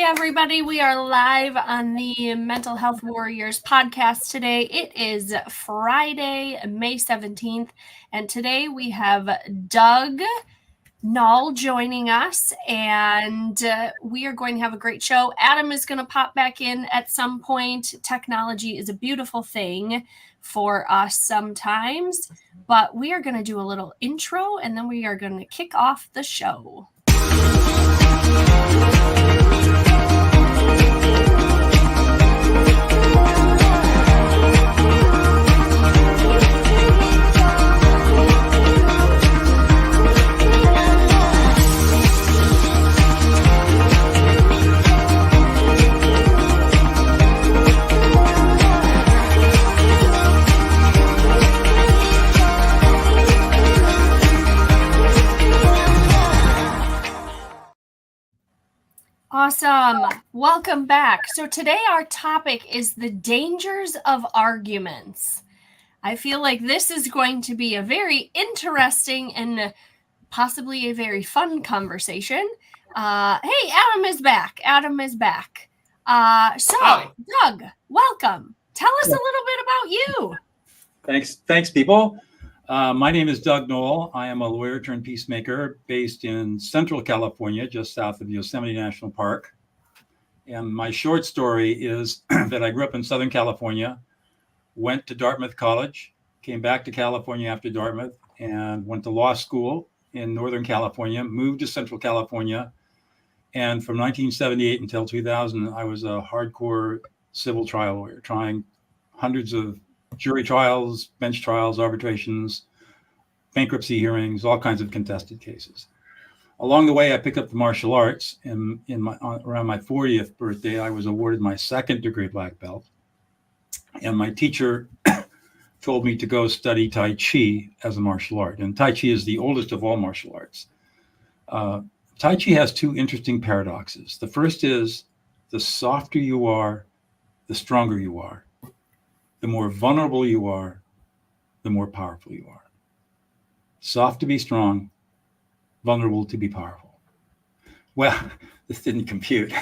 everybody. We are live on the Mental Health Warriors podcast today. It is Friday, May 17th, and today we have Doug Noll joining us, and we are going to have a great show. Adam is going to pop back in at some point. Technology is a beautiful thing for us sometimes, but we are going to do a little intro, and then we are going to kick off the show. Awesome. Welcome back. So today our topic is the dangers of arguments. I feel like this is going to be a very interesting and possibly a very fun conversation. Hey, Adam is back. Hi. Doug, welcome. Tell us a little bit about you. Thanks, people. My name is Doug Noll. I am a lawyer turned peacemaker based in Central California, just south of Yosemite National Park. And my short story is that I grew up in Southern California, went to Dartmouth College, came back to California after Dartmouth, and went to law school in Northern California, moved to Central California. And from 1978 until 2000, I was a hardcore civil trial lawyer, trying hundreds of jury trials, bench trials, arbitrations, bankruptcy hearings, all kinds of contested cases. Along the way, I picked up the martial arts. And around my 40th birthday, I was awarded my second degree black belt. And my teacher told me to go study Tai Chi as a martial art. And Tai Chi is the oldest of all martial arts. Tai Chi has two interesting paradoxes. The first is the softer you are, the stronger you are. The more vulnerable you are, the more powerful you are. Soft to be strong, vulnerable to be powerful. Well, this didn't compute.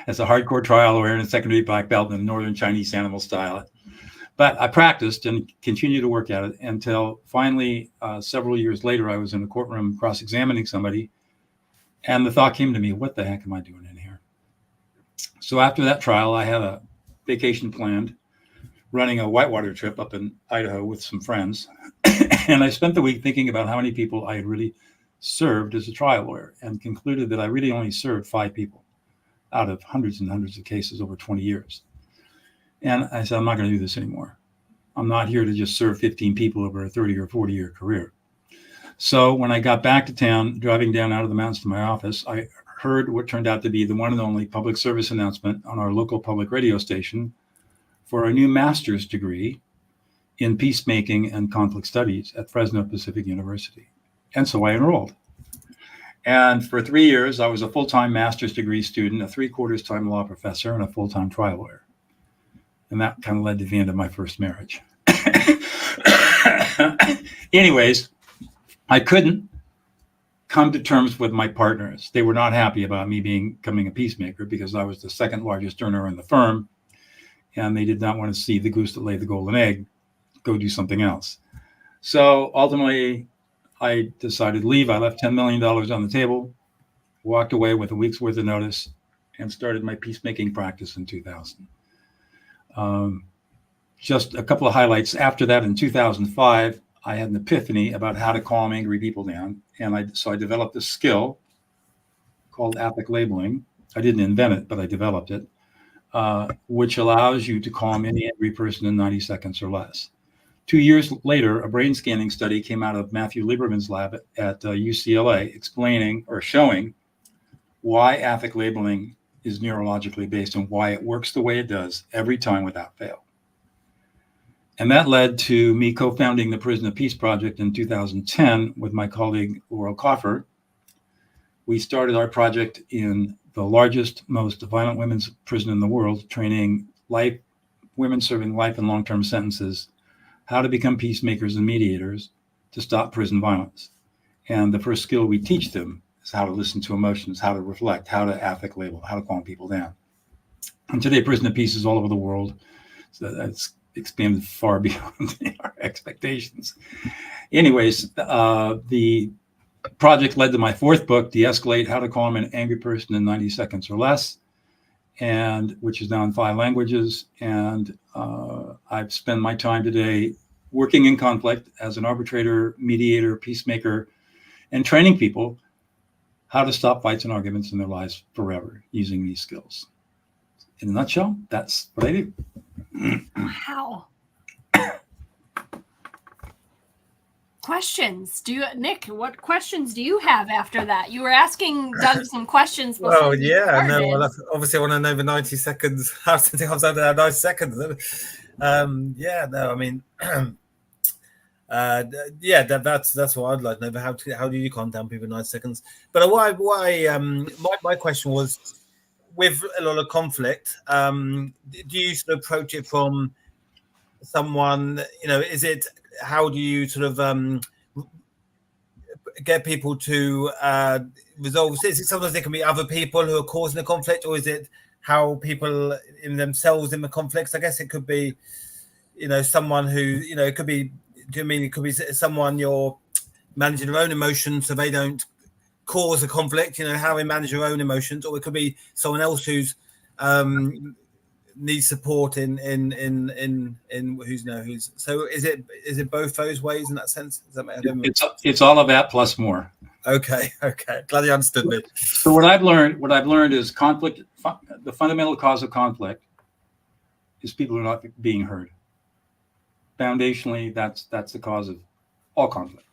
As a hardcore trial lawyer and a secondary black belt in Northern Chinese animal style. But I practiced and continued to work at it until finally, several years later, I was in a courtroom cross-examining somebody. And the thought came to me, what the heck am I doing in here? So after that trial, I had a vacation planned, running a whitewater trip up in Idaho with some friends. And I spent the week thinking about how many people I had really served as a trial lawyer, and concluded that I really only served 5 people out of hundreds and hundreds of cases over 20 years. And I said, I'm not going to do this anymore. I'm not here to just serve 15 people over a 30 or 40-year career. So when I got back to town, driving down out of the mountains to my office, I heard what turned out to be the one and only public service announcement on our local public radio station for a new master's degree in peacemaking and conflict studies at Fresno Pacific University. And so I enrolled. And for 3 years, I was a full-time master's degree student, a 3/4 time law professor, and a full-time trial lawyer. And that kind of led to the end of my first marriage. Anyways, I couldn't come to terms with my partners. They were not happy about me becoming a peacemaker because I was the second largest earner in the firm. And they did not want to see the goose that laid the golden egg go do something else. So ultimately, I decided to leave. I left $10 million on the table, walked away with a week's worth of notice, and started my peacemaking practice in 2000. Just a couple of highlights. After that, in 2005, I had an epiphany about how to calm angry people down. And so I developed a skill called affect labeling. I didn't invent it, but I developed it. Which allows you to calm any angry person in 90 seconds or less. 2 years later, a brain scanning study came out of Matthew Lieberman's lab at UCLA explaining or showing why affect labeling is neurologically based and why it works the way it does every time without fail. And that led to me co-founding the Prison of Peace Project in 2010 with my colleague Laurel Coffer. We started our project in the largest, most violent women's prison in the world, training women serving life and long-term sentences, how to become peacemakers and mediators to stop prison violence. And the first skill we teach them is how to listen to emotions, how to reflect, how to affect label, how to calm people down. And today, Prison of Peace is all over the world. So that's expanded far beyond our expectations. Anyways, the project led to my fourth book, De-Escalate, How to Calm an Angry Person in 90 Seconds or Less, and which is now in 5 languages. And I've spent my time today working in conflict as an arbitrator, mediator, peacemaker, and training people how to stop fights and arguments in their lives forever using these skills. In a nutshell, that's what I do. Wow. Questions? Nick, what questions do you have after that? You were asking Doug some questions before. Well, yeah, no. Well, obviously, I want to know the 90 seconds. How something comes out of 90 seconds. Yeah, no. I mean, yeah, that's what I'd like to know. How do you calm down people in 9 seconds? But my question was, with a lot of conflict, do you sort of approach it from someone? Is it, how do you sort of get people to resolve? Is it sometimes there can be other people who are causing the conflict, or is it how people in themselves in the conflicts? I guess it could be, someone who, it could be. Do you mean it could be someone you're managing their own emotions so they don't cause a conflict? How they manage their own emotions, or it could be someone else who's needs support in who's. So is it both those ways in that sense? Does that make sense? It's all of that plus more. Okay. Glad you understood me. So what I've learned is conflict. The fundamental cause of conflict is people are not being heard. Foundationally, that's the cause of all conflict.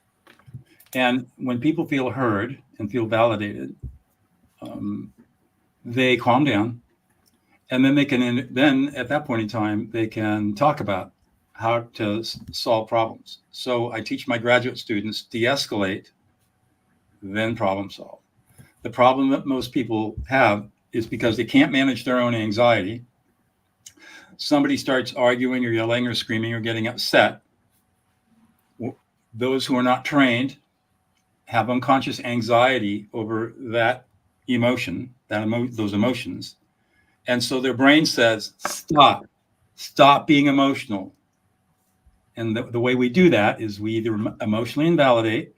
And when people feel heard and feel validated, they calm down, and then then at that point in time, they can talk about how to solve problems. So I teach my graduate students, de-escalate, then problem solve. The problem that most people have is because they can't manage their own anxiety. Somebody starts arguing or yelling or screaming or getting upset. Those who are not trained have unconscious anxiety over that emotion, those emotions. And so their brain says, stop being emotional. And the way we do that is we either emotionally invalidate,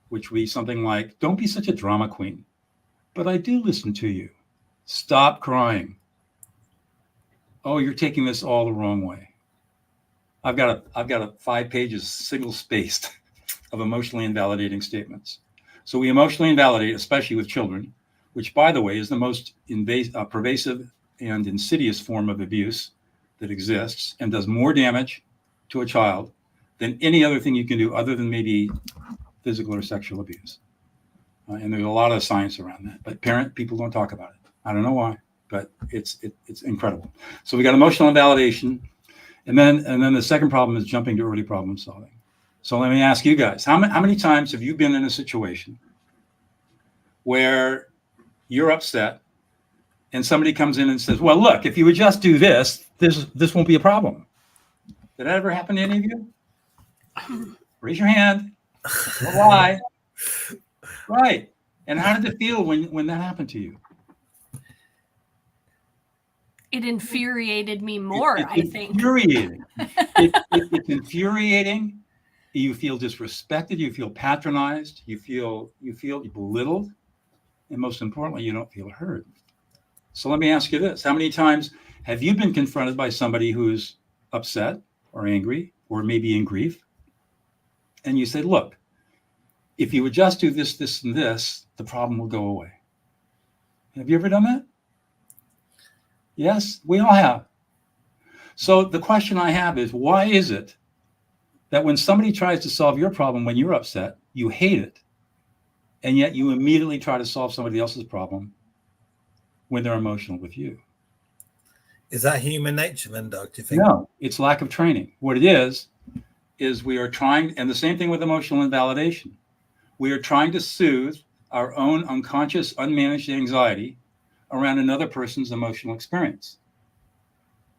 which would be something like, don't be such a drama queen, but I do listen to you. Stop crying. Oh, you're taking this all the wrong way. I've got a 5 pages single spaced of emotionally invalidating statements. So we emotionally invalidate, especially with children, which, by the way, is the most pervasive and insidious form of abuse that exists and does more damage to a child than any other thing you can do other than maybe physical or sexual abuse. And there's a lot of science around that, but people don't talk about it. I don't know why, but it's incredible. So we got emotional invalidation, and then the second problem is jumping to early problem solving. So let me ask you guys, how many times have you been in a situation where you're upset and somebody comes in and says, well, look, if you would just do this won't be a problem? Did that ever happen to any of you? Raise your hand. Why? Right. And how did it feel when that happened to you? It infuriated me more, I think. Infuriating. It's infuriating. You feel disrespected. You feel patronized. You feel belittled. And most importantly, you don't feel heard. So let me ask you this. How many times have you been confronted by somebody who's upset or angry or maybe in grief? And you say, look, if you would just do this, this, and this, the problem will go away. Have you ever done that? Yes, we all have. So the question I have is, why is it that when somebody tries to solve your problem when you're upset, you hate it, and yet you immediately try to solve somebody else's problem when they're emotional with you? Is that human nature then, Doug, do you think? No, it's lack of training. What it is we are trying, and the same thing with emotional invalidation. We are trying to soothe our own unconscious, unmanaged anxiety around another person's emotional experience.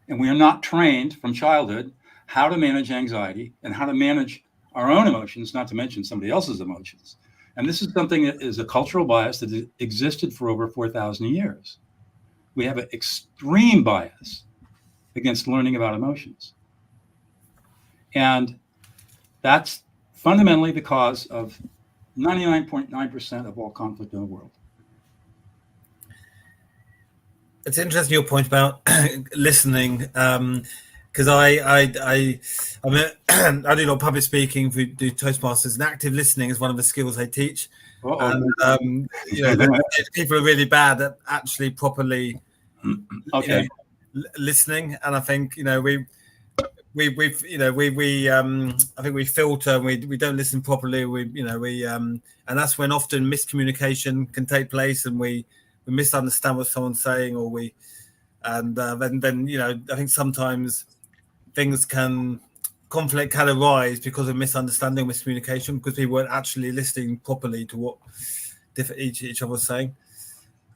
And we are not trained from childhood how to manage anxiety and how to manage our own emotions, not to mention somebody else's emotions. And this is something that is a cultural bias that existed for over 4,000 years. We have an extreme bias against learning about emotions. And that's fundamentally the cause of 99.9% of all conflict in the world. It's interesting your point about listening, because I mean, I do a lot of public speaking. We do Toastmasters, and active listening is one of the skills they teach. And you know, people are really bad at actually properly listening. And I think, you know, I think we filter and we don't listen properly. And that's when often miscommunication can take place, and we misunderstand what someone's saying, or then you know, I think sometimes conflict can arise because of misunderstanding, miscommunication, because people weren't actually listening properly to what each other was saying.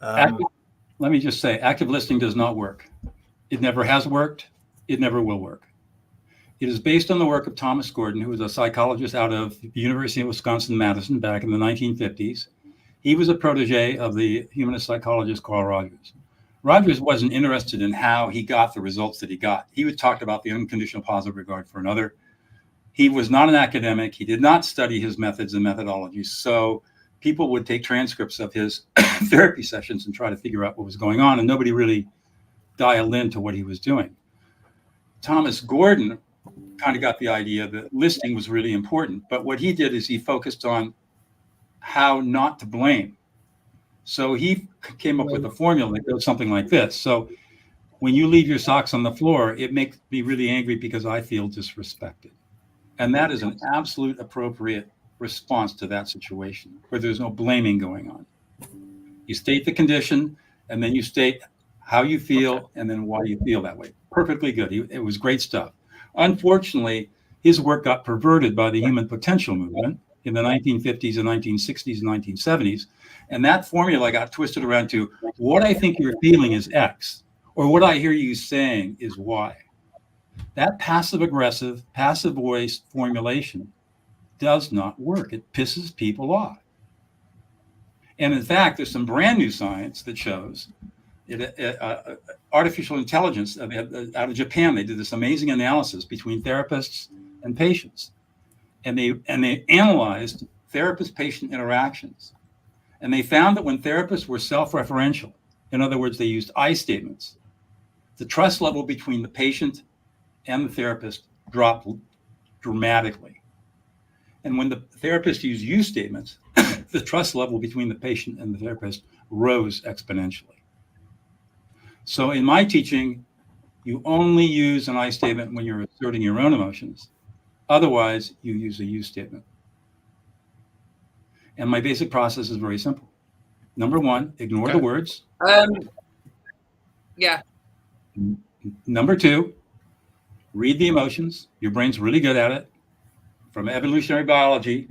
Let me just say, active listening does not work. It never has worked. It never will work. It is based on the work of Thomas Gordon, who was a psychologist out of the University of Wisconsin-Madison back in the 1950s. He was a protege of the humanist psychologist Carl Rogers. Rogers wasn't interested in how he got the results that he got. He would talk about the unconditional positive regard for another. He was not an academic. He did not study his methods and methodologies. So people would take transcripts of his therapy sessions and try to figure out what was going on, and nobody really dialed into what he was doing. Thomas Gordon kind of got the idea that listening was really important. But what he did is he focused on how not to blame. So he came up with a formula that goes something like this. So when you leave your socks on the floor, it makes me really angry because I feel disrespected. And that is an absolute appropriate response to that situation where there's no blaming going on. You state the condition, and then you state how you feel, and then why you feel that way. Perfectly good. It was great stuff. Unfortunately, his work got perverted by the human potential movement in the 1950s and 1960s and 1970s. And that formula got twisted around to what I think you're feeling is X, or what I hear you saying is Y. That passive-aggressive, passive voice formulation does not work. It pisses people off. And in fact, there's some brand new science that shows artificial intelligence out of Japan. They did this amazing analysis between therapists and patients. And they analyzed therapist-patient interactions. And they found that when therapists were self-referential, in other words, they used I statements, the trust level between the patient and the therapist dropped dramatically. And when the therapist used you statements, the trust level between the patient and the therapist rose exponentially. So in my teaching, you only use an I statement when you're asserting your own emotions. Otherwise, you use a you statement. And my basic process is very simple. Number one, ignore the words. Yeah. Number two, read the emotions. Your brain's really good at it. From evolutionary biology,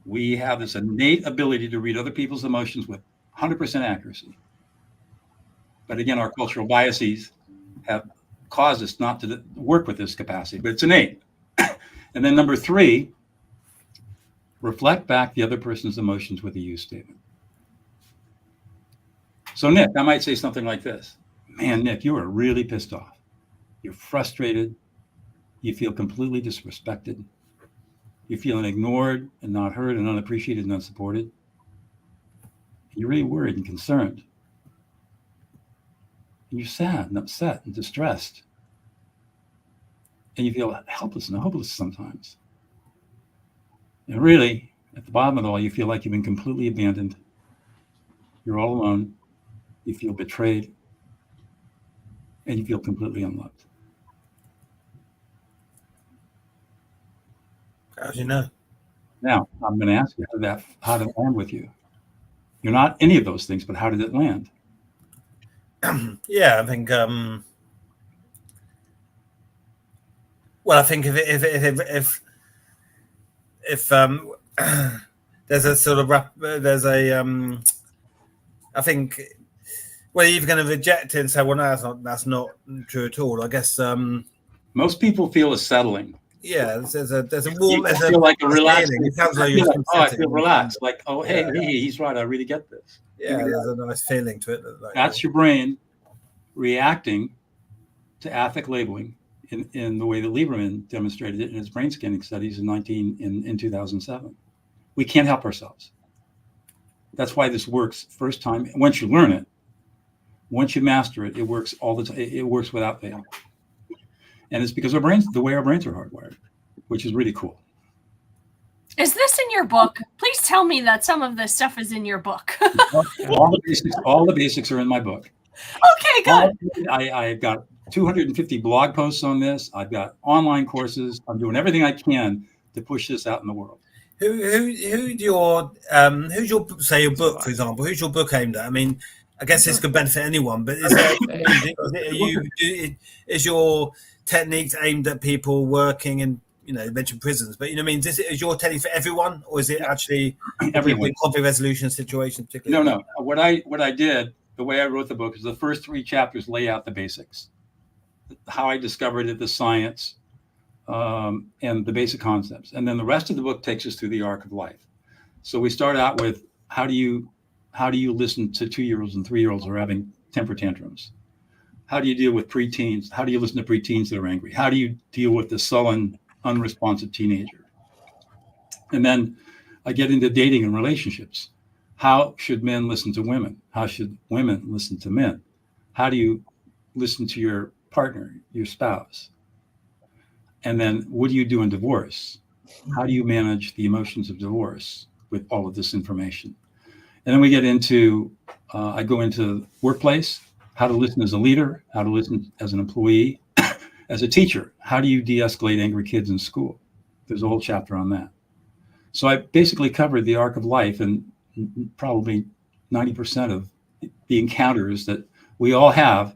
we have this innate ability to read other people's emotions with 100% accuracy. But again, our cultural biases have caused us not to work with this capacity, but it's innate. And then number three, reflect back the other person's emotions with a you statement. So Nick, I might say something like this. Man, Nick, you are really pissed off. You're frustrated. You feel completely disrespected. You're feeling ignored and not heard and unappreciated and unsupported. You're really worried and concerned. And you're sad and upset and distressed. And you feel helpless and hopeless sometimes. And really, at the bottom of it all, you feel like you've been completely abandoned. You're all alone. You feel betrayed. And you feel completely unloved. How do you know? Now, I'm going to ask you how did it land with you? You're not any of those things, but how did it land? Yeah, I think. Well, I think if there's a sort of I think, well, you're going to reject it and say, well, no, that's not true at all. I guess most people feel a settling. Yeah, there's a warm. You feel like a relaxed. Feeling. It sounds like you're I feel relaxed. Like, oh, hey, he's right. I really get this. Yeah, there's a nice feeling to it. That's your brain reacting to affect labeling in the way that Lieberman demonstrated it in his brain scanning studies in 2007. We can't help ourselves. That's why this works first time. Once you learn it, once you master it, it works all the time. It works without fail. And it's because the way our brains are hardwired, which is really cool. Is this in your book? Please tell me that some of this stuff is in your book. all the basics are in my book. Okay, good. I've got 250 blog posts on this. I've got online courses. I'm doing everything I can to push this out in the world. Who's your say your book, for example? Who's your book aimed at? I mean, I guess this could benefit anyone, but is your techniques aimed at people working in, you mentioned prisons, but is your technique for everyone, or is it actually everyone conflict resolution situation particularly? No. What I did, the way I wrote the book, is the first 3 chapters lay out the basics, how I discovered it, the science, and the basic concepts, and then the rest of the book takes us through the arc of life. So we start out with how do you listen to 2-year-olds and 3-year-olds who are having temper tantrums? How do you deal with preteens? How do you listen to preteens that are angry? How do you deal with the sullen, unresponsive teenager? And then I get into dating and relationships. How should men listen to women? How should women listen to men? How do you listen to your partner, your spouse? And then what do you do in divorce? How do you manage the emotions of divorce with all of this information? And then we get into, I go into workplace, how to listen as a leader, how to listen as an employee, as a teacher. How do you de-escalate angry kids in school? There's a whole chapter on that. So I basically covered the arc of life and probably 90% of the encounters that we all have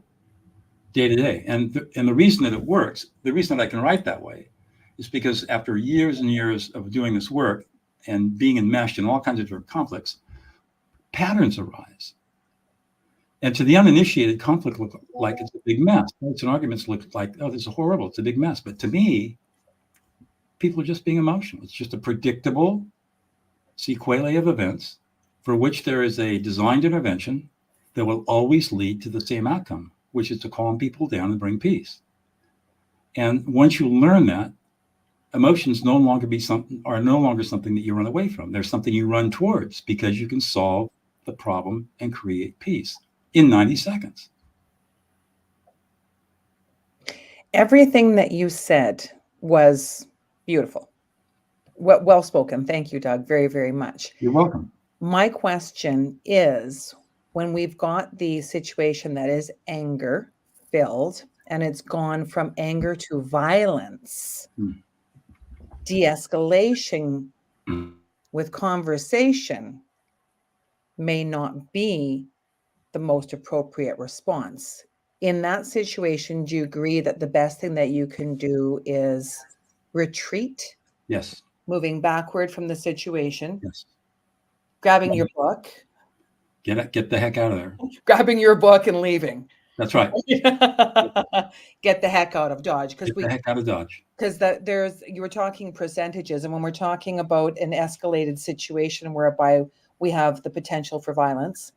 day to day. And the reason that it works, the reason that I can write that way, is because after years and years of doing this work and being enmeshed in all kinds of different conflicts, patterns arise. And to the uninitiated, conflict looks like it's a big mess. Fights and arguments look like, oh, this is horrible. It's a big mess. But to me, people are just being emotional. It's just a predictable sequelae of events for which there is a designed intervention that will always lead to the same outcome, which is to calm people down and bring peace. And once you learn that, emotions are no longer something that you run away from. They're something you run towards because you can solve the problem and create peace in 90 seconds. Everything that you said was beautiful. Well spoken. Thank you, Doug, very, very much. You're welcome. My question is, when we've got the situation that is anger filled and it's gone from anger to violence, de-escalation with conversation may not be the most appropriate response. In that situation, do you agree that the best thing that you can do is retreat? Yes. Moving backward from the situation. Yes. Grabbing your book. Get the heck out of there. Grabbing your book and leaving. That's right. Get the heck out of Dodge. Get the heck out of Dodge. Because you were talking percentages, and when we're talking about an escalated situation whereby we have the potential for violence,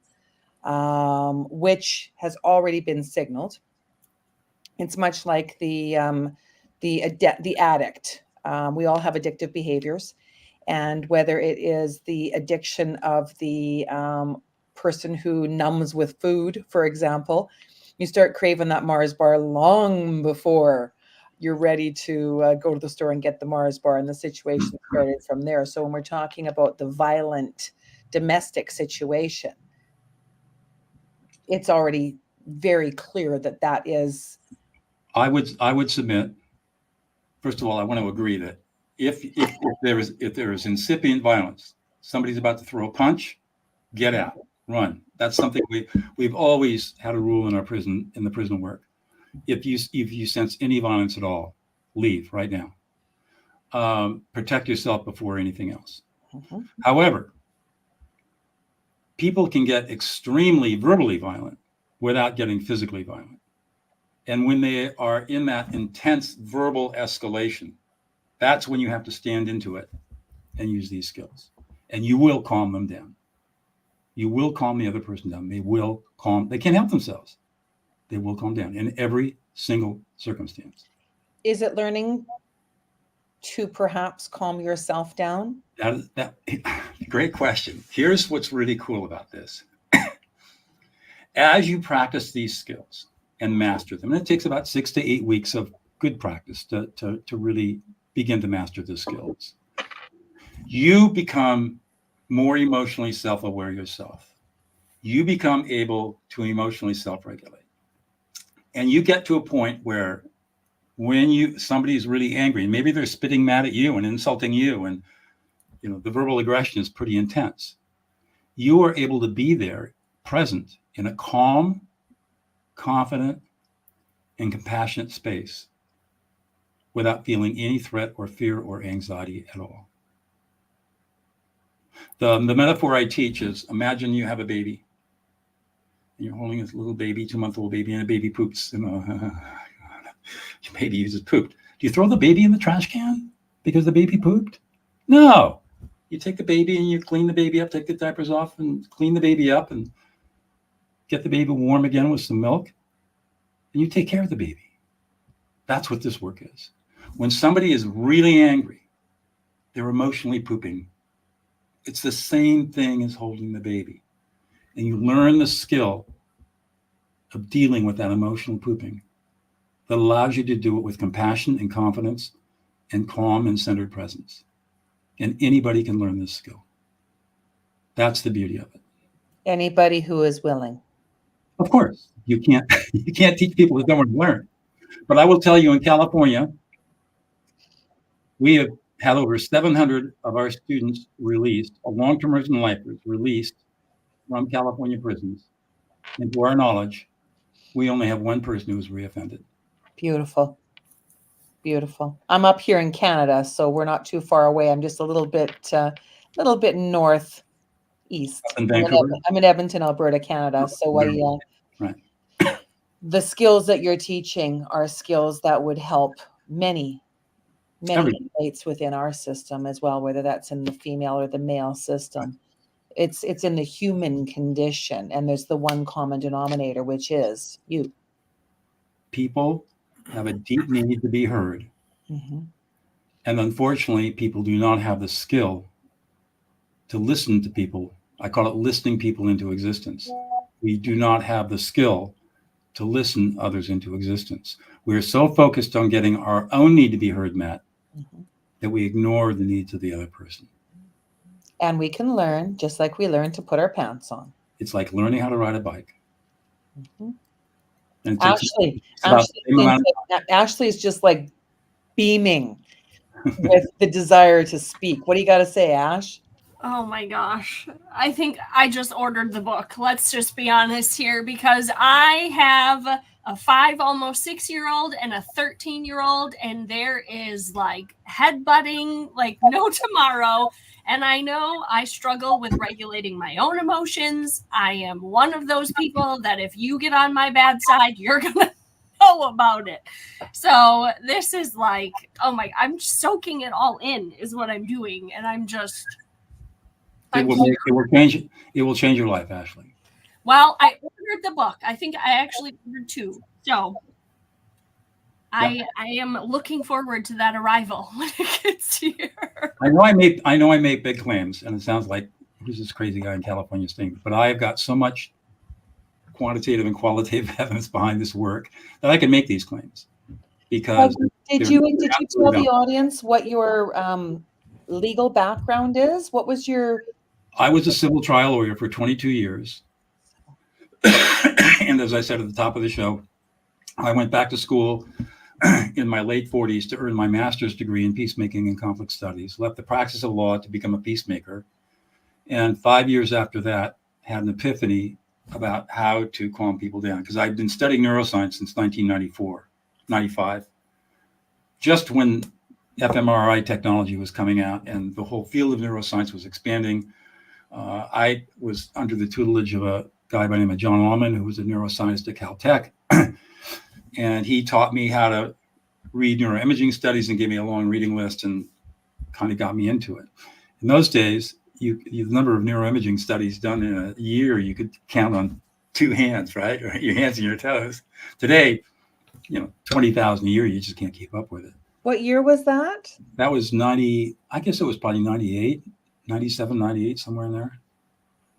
which has already been signaled, it's much like the addict. We all have addictive behaviors, and whether it is the addiction of the person who numbs with food, for example, you start craving that Mars bar long before you're ready to go to the store and get the Mars bar, and the situation started from there. So when we're talking about the violent domestic situation, it's already very clear that is. I would submit, first of all, I want to agree that if there is incipient violence, somebody's about to throw a punch, get out, run. That's something we've always had a rule in the prison work. If you sense any violence at all, leave right now. Protect yourself before anything else. Mm-hmm. However, people can get extremely verbally violent without getting physically violent. And when they are in that intense verbal escalation, That's when you have to stand into it and use these skills. And you will calm them down. You will calm the other person down. They can't help themselves. They will calm down in every single circumstance. Is it learning to perhaps calm yourself down? Great question. Here's what's really cool about this. As you practice these skills and master them, and it takes about 6 to 8 weeks of good practice to really begin to master the skills, you become more emotionally self-aware yourself. You become able to emotionally self-regulate. And you get to a point where when somebody is really angry, maybe they're spitting mad at you and insulting you, and the verbal aggression is pretty intense, you are able to be there, present, in a calm, confident, and compassionate space without feeling any threat or fear or anxiety at all. The metaphor I teach is, imagine you have a baby and you're holding this little baby, 2-month-old baby, and a baby poops. Your baby uses pooped. Do you throw the baby in the trash can because the baby pooped? No. You take the baby and you clean the baby up, take the diapers off and clean the baby up and get the baby warm again with some milk, and you take care of the baby. That's what this work is. When somebody is really angry, they're emotionally pooping. It's the same thing as holding the baby. And you learn the skill of dealing with that emotional pooping that allows you to do it with compassion and confidence and calm and centered presence. And anybody can learn this skill. That's the beauty of it. Anybody who is willing. Of course, you can't teach people who don't want to learn. But I will tell you, in California, we have had over 700 of our students released, long-term prison lifers released from California prisons. And to our knowledge, we only have one person who was reoffended. Beautiful. Beautiful. I'm up here in Canada, so we're not too far away. I'm just a little bit northeast. In Vancouver? I'm in Edmonton, Alberta, Canada. So Right. The skills that you're teaching are skills that would help many states within our system as well, whether that's in the female or the male system. It's in the human condition, and there's the one common denominator, which is you. People have a deep need to be heard. Mm-hmm. And unfortunately, people do not have the skill to listen to people. I call it listening people into existence. We do not have the skill to listen others into existence. We're so focused on getting our own need to be heard met that we ignore the needs of the other person. And we can learn, just like we learn to put our pants on. It's like learning how to ride a bike. Mm-hmm. And Ashly is just like beaming with the desire to speak. What do you got to say, Ash? Oh my gosh. I think I just ordered the book. Let's just be honest here, because I have a 5, almost 6-year-old and a 13-year-old, and there is like headbutting like no tomorrow. And I know I struggle with regulating my own emotions. I am one of those people that if you get on my bad side, you're going to know about it. So this is like, I'm soaking it all in is what I'm doing. And I'm just... It will change your life, Ashly. Well, I ordered the book. I think I actually ordered 2. So I am looking forward to that arrival when it gets here. I know I make big claims, and it sounds like who's this crazy guy in California saying, but I have got so much quantitative and qualitative evidence behind this work that I can make these claims. Because did you tell the audience what your legal background is? What was your... I was a civil trial lawyer for 22 years. And as I said at the top of the show, I went back to school in my late 40s to earn my master's degree in peacemaking and conflict studies, left the practice of law to become a peacemaker. And 5 years after that, had an epiphany about how to calm people down, because I'd been studying neuroscience since 1995, just when fMRI technology was coming out and the whole field of neuroscience was expanding. I was under the tutelage of a guy by the name of John Allman, who was a neuroscientist at Caltech. And he taught me how to read neuroimaging studies and gave me a long reading list and kind of got me into it. In those days, the number of neuroimaging studies done in a year, you could count on two hands, right? Or your hands and your toes. Today, 20,000 a year, you just can't keep up with it. What year was that? That was 90, I guess it was probably 98, 97, 98, somewhere in there.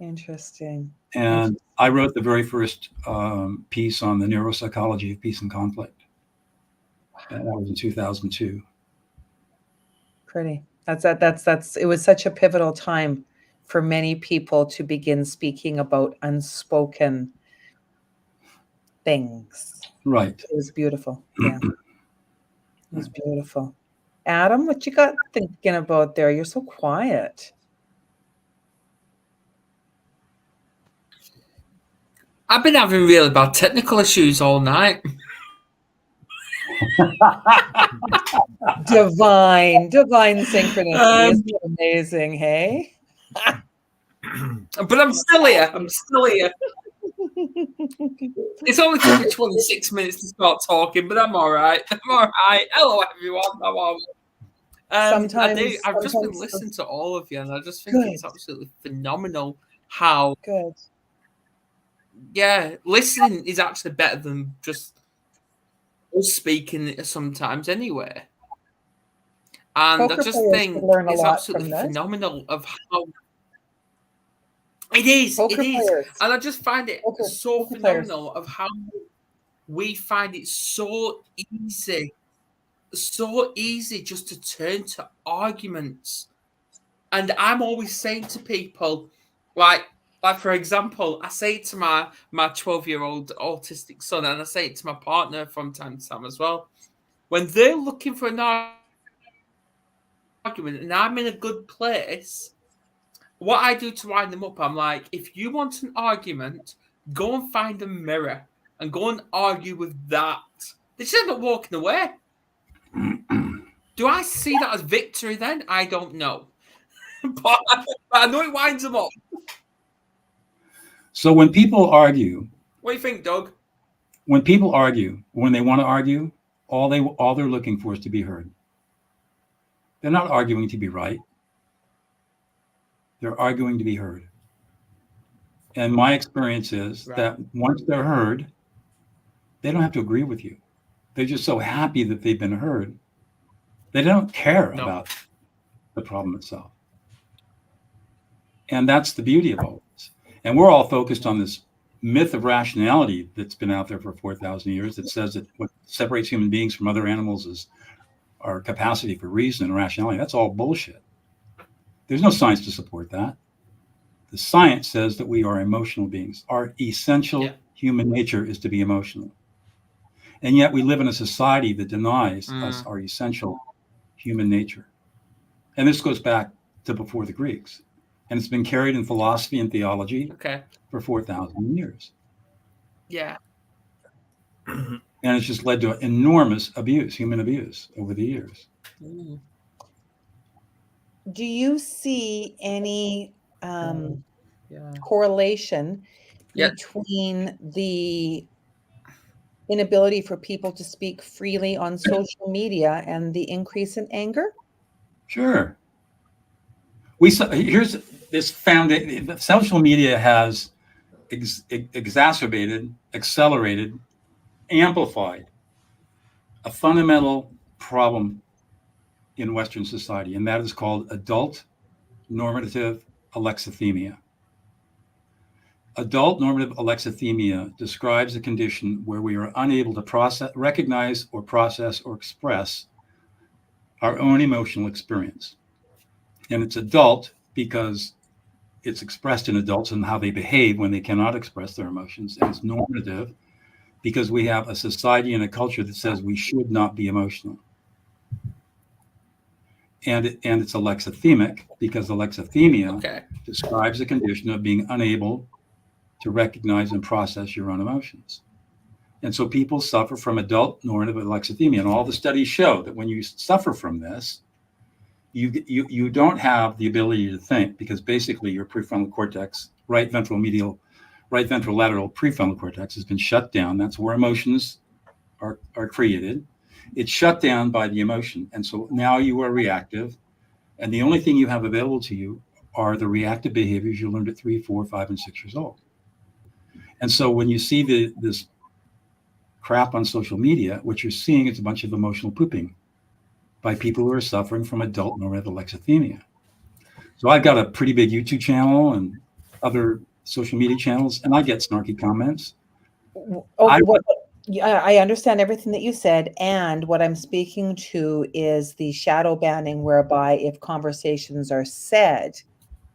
Interesting. And I wrote the very first piece on the neuropsychology of peace and conflict. And that was in 2002. Pretty. That's it was such a pivotal time for many people to begin speaking about unspoken things. Right. It was beautiful. Yeah. It was beautiful. Adam, what you got thinking about there? You're so quiet. I've been having really bad technical issues all night. Divine synchronicity. Isn't it amazing, hey? But I'm still here. It's only took me 26 minutes to start talking, but I'm all right. Hello, everyone. How are we? I've just been listening to all of you, and I just think it's absolutely phenomenal how good. Yeah, listening is actually better than just us speaking sometimes anyway. And Poker I just players think could learn a it's lot absolutely from this. phenomenal of how it is. Poker players. And I just find it so poker phenomenal of how we find it so easy just to turn to arguments. And I'm always saying to people, like for example, I say it to my 12-year-old autistic son, and I say it to my partner from time to time as well. When they're looking for an argument and I'm in a good place, what I do to wind them up, I'm like, if you want an argument, go and find a mirror and go and argue with that. They just end up walking away. Do I see that as victory then? I don't know. but I know it winds them up. So when people argue, what do you think, Doug? When people argue, when they want to argue, all they're looking for is to be heard. They're not arguing to be right. They're arguing to be heard. And my experience is that once they're heard, they don't have to agree with you. They're just so happy that they've been heard. They don't care about the problem itself. And that's the beauty of all this. And we're all focused on this myth of rationality that's been out there for 4,000 years that says that what separates human beings from other animals is our capacity for reason and rationality. That's all bullshit. There's no science to support that. The science says that we are emotional beings. Our essential human nature is to be emotional. And yet we live in a society that denies us our essential human nature. And this goes back to before the Greeks. And it's been carried in philosophy and theology for 4,000 years. Yeah. And it's just led to enormous abuse, human abuse over the years. Do you see any correlation between the inability for people to speak freely on social media and the increase in anger? Sure. Here's this foundation. Social media has exacerbated, accelerated, amplified a fundamental problem in Western society, and that is called adult normative alexithymia. Adult normative alexithymia describes a condition where we are unable to recognize or process or express our own emotional experience. And it's adult because it's expressed in adults and how they behave when they cannot express their emotions. And it's normative because we have a society and a culture that says we should not be emotional. And it's alexithymic because alexithymia describes a condition of being unable to recognize and process your own emotions. And so people suffer from adult normative alexithymia. And all the studies show that when you suffer from this, you don't have the ability to think because basically your prefrontal cortex, right ventral lateral prefrontal cortex has been shut down. That's where emotions are created. It's shut down by the emotion. And so now you are reactive. And the only thing you have available to you are the reactive behaviors you learned at 3, 4, 5, and 6 years old. And so when you see this crap on social media, what you're seeing is a bunch of emotional pooping by people who are suffering from adult alexithymia. So I've got a pretty big YouTube channel and other social media channels, and I get snarky comments. I understand everything that you said, and what I'm speaking to is the shadow banning, whereby if conversations are said,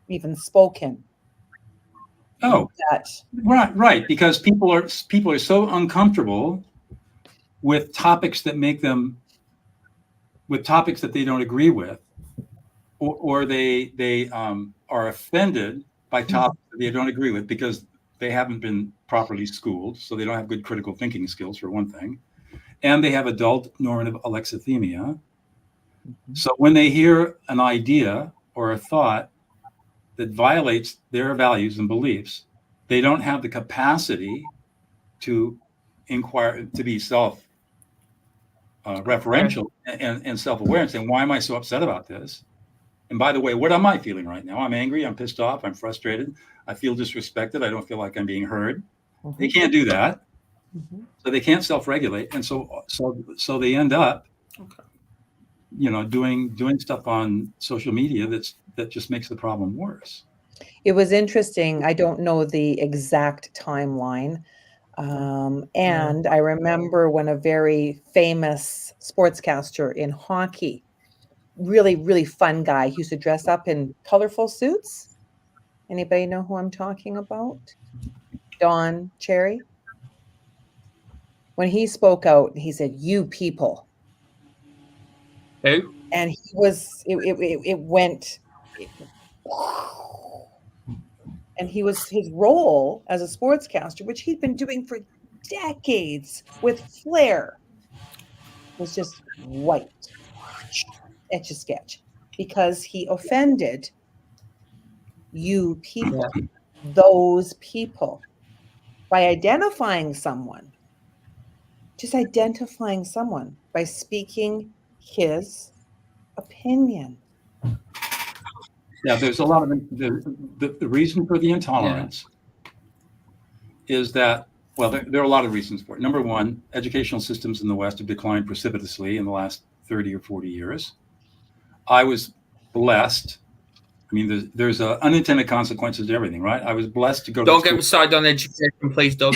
even spoken. Right, because people are so uncomfortable with topics that they don't agree with, or they are offended by topics that they don't agree with because they haven't been properly schooled, so they don't have good critical thinking skills, for one thing, and they have adult normative alexithymia. So when they hear an idea or a thought that violates their values and beliefs, they don't have the capacity to inquire, to be self-referential and self-aware and saying, why am I so upset about this? And by the way, what am I feeling right now? I'm angry, I'm pissed off, I'm frustrated, I feel disrespected, I don't feel like I'm being heard. They can't do that. So they can't self-regulate. And so they end up, doing stuff on social media that just makes the problem worse. It was interesting. I don't know the exact timeline. And I remember when a very famous sportscaster in hockey, really, really fun guy, he used to dress up in colorful suits. Anybody know who I'm talking about? Don Cherry. When he spoke out, he said, "You people." Who? And he was, it went, and he was, his role as a sportscaster, which he'd been doing for decades with flair, was just wiped, etch a sketch, because he offended you people, those people, by identifying someone, just identifying someone by speaking his opinion. Yeah, there's a lot of the reason for the intolerance is that, well, there are a lot of reasons for it. Number one, educational systems in the West have declined precipitously in the last 30 or 40 years. I was blessed. I mean, there's unintended consequences to everything, right? I was blessed to go Don't to get me started on education, please, Doug.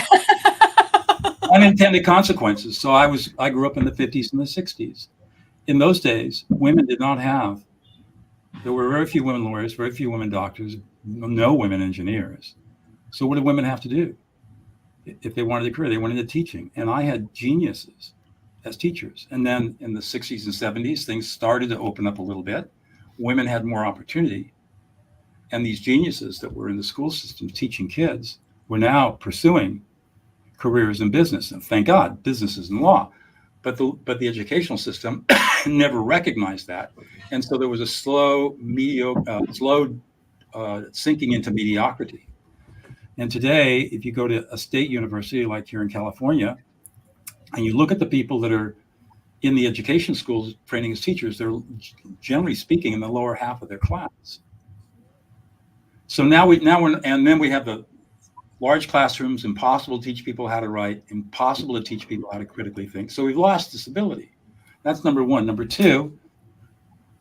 Unintended consequences. So I grew up in the 50s and the 60s. In those days, women did not have, there were very few women lawyers, very few women doctors, no women engineers. So what did women have to do? If they wanted a career, they went into teaching. And I had geniuses as teachers. And then in the 60s and 70s, things started to open up a little bit. Women had more opportunity. And these geniuses that were in the school system teaching kids were now pursuing careers in business. And thank God, businesses and law. But the educational system never recognized that. And so there was a slow sinking into mediocrity. And today, if you go to a state university like here in California, and you look at the people that are in the education schools training as teachers, they're generally speaking in the lower half of their class. So now we have the large classrooms, impossible to teach people how to write, impossible to teach people how to critically think. So we've lost this ability. That's number one. Number two,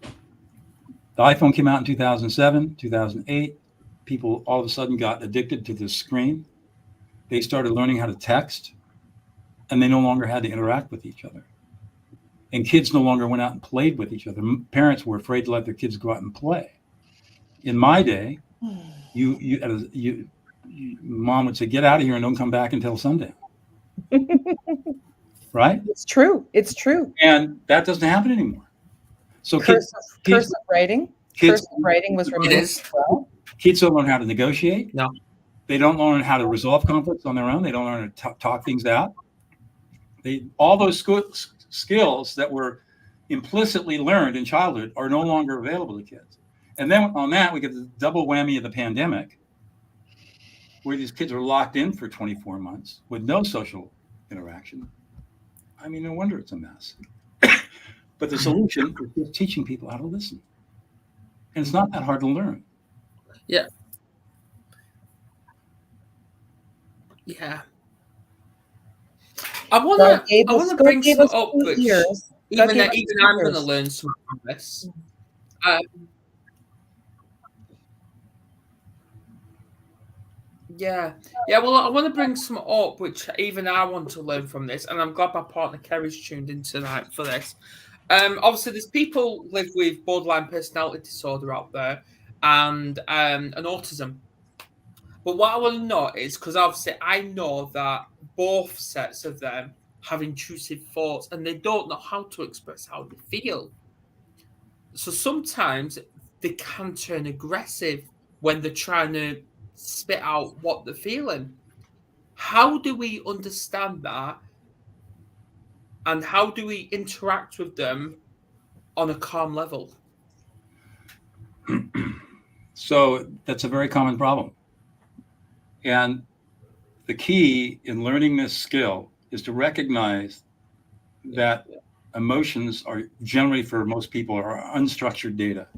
the iPhone came out in 2007, 2008. People all of a sudden got addicted to this screen. They started learning how to text, and they no longer had to interact with each other. And kids no longer went out and played with each other. Parents were afraid to let their kids go out and play. In my day, mom would say, "Get out of here and don't come back until sundown." Right? It's true. It's true. And that doesn't happen anymore. So cursive writing was removed as well. Kids don't learn how to negotiate. No. They don't learn how to resolve conflicts on their own. They don't learn to talk things out. All those skills that were implicitly learned in childhood are no longer available to kids. And then on that, we get the double whammy of the pandemic, where these kids are locked in for 24 months with no social interaction. I mean, no wonder it's a mess. But the solution is just teaching people how to listen. And it's not that hard to learn. Yeah. Yeah. I wanna bring some up, which even I'm gonna learn some from this. Yeah. Well, I want to bring some up, which even I want to learn from this, and I'm glad my partner Kerry's tuned in tonight for this. Obviously, there's people live with borderline personality disorder out there, and an autism. But what I want to know is, because obviously I know that both sets of them have intrusive thoughts, and they don't know how to express how they feel. So sometimes they can turn aggressive when they're trying to spit out what they're feeling. How do we understand that? And how do we interact with them on a calm level? So that's a very common problem. And the key in learning this skill is to recognize that emotions are generally, for most people, are unstructured data.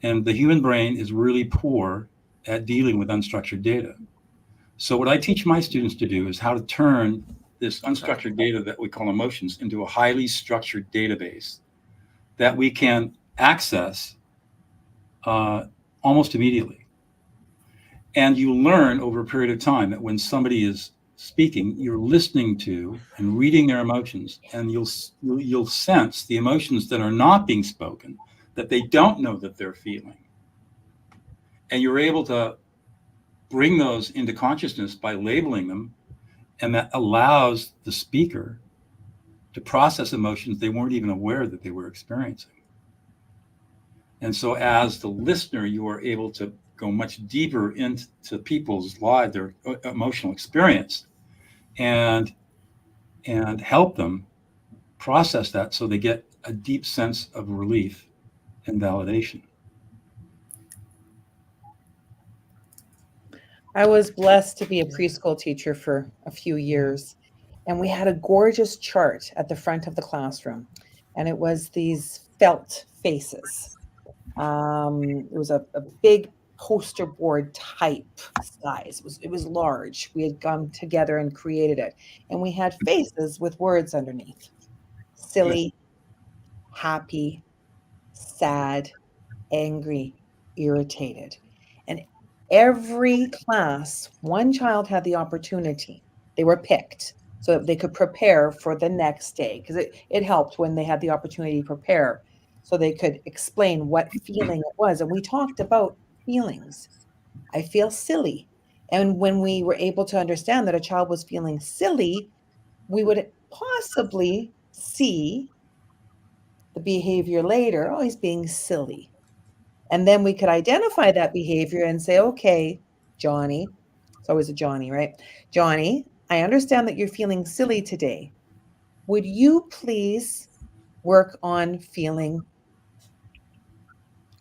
And the human brain is really poor at dealing with unstructured data. So what I teach my students to do is how to turn this unstructured data that we call emotions into a highly structured database that we can access almost immediately. And you learn over a period of time that when somebody is speaking, you're listening to and reading their emotions, and you'll sense the emotions that are not being spoken, that they don't know that they're feeling. And you're able to bring those into consciousness by labeling them, and that allows the speaker to process emotions they weren't even aware that they were experiencing. And so as the listener, you are able to go much deeper into people's lives, their emotional experience, and help them process that so they get a deep sense of relief and validation. I was blessed to be a preschool teacher for a few years, and we had a gorgeous chart at the front of the classroom, and it was these felt faces. It was a big poster board type size. It was large. We had gone together and created it, and we had faces with words underneath: silly, happy, sad, angry, irritated. And every class, one child had the opportunity. They were picked so that they could prepare for the next day, because it helped when they had the opportunity to prepare so they could explain what feeling it was. And we talked about feelings. I feel silly. And when we were able to understand that a child was feeling silly, we would possibly see the behavior later. Oh, he's being silly. And then we could identify that behavior and say, okay, Johnny, it's always a Johnny, right? Johnny, I understand that you're feeling silly today. Would you please work on feeling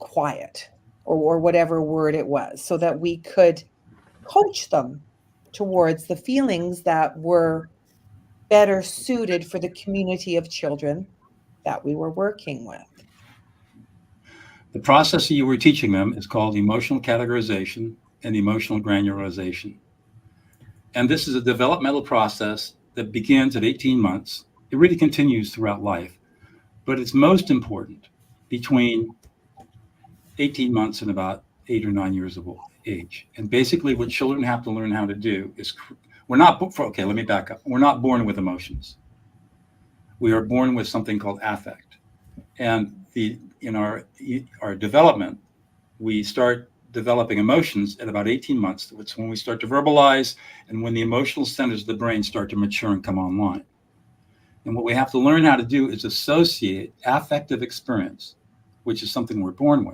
quiet, or whatever word it was, so that we could coach them towards the feelings that were better suited for the community of children that we were working with? The process that you were teaching them is called emotional categorization and emotional granularization. And this is a developmental process that begins at 18 months. It really continues throughout life, but it's most important between 18 months and about 8 or 9 years of age. And basically what children have to learn how to do is, let me back up. We're not born with emotions. We are born with something called affect. And in our development, we start developing emotions at about 18 months. It's when we start to verbalize and when the emotional centers of the brain start to mature and come online. And what we have to learn how to do is associate affective experience, which is something we're born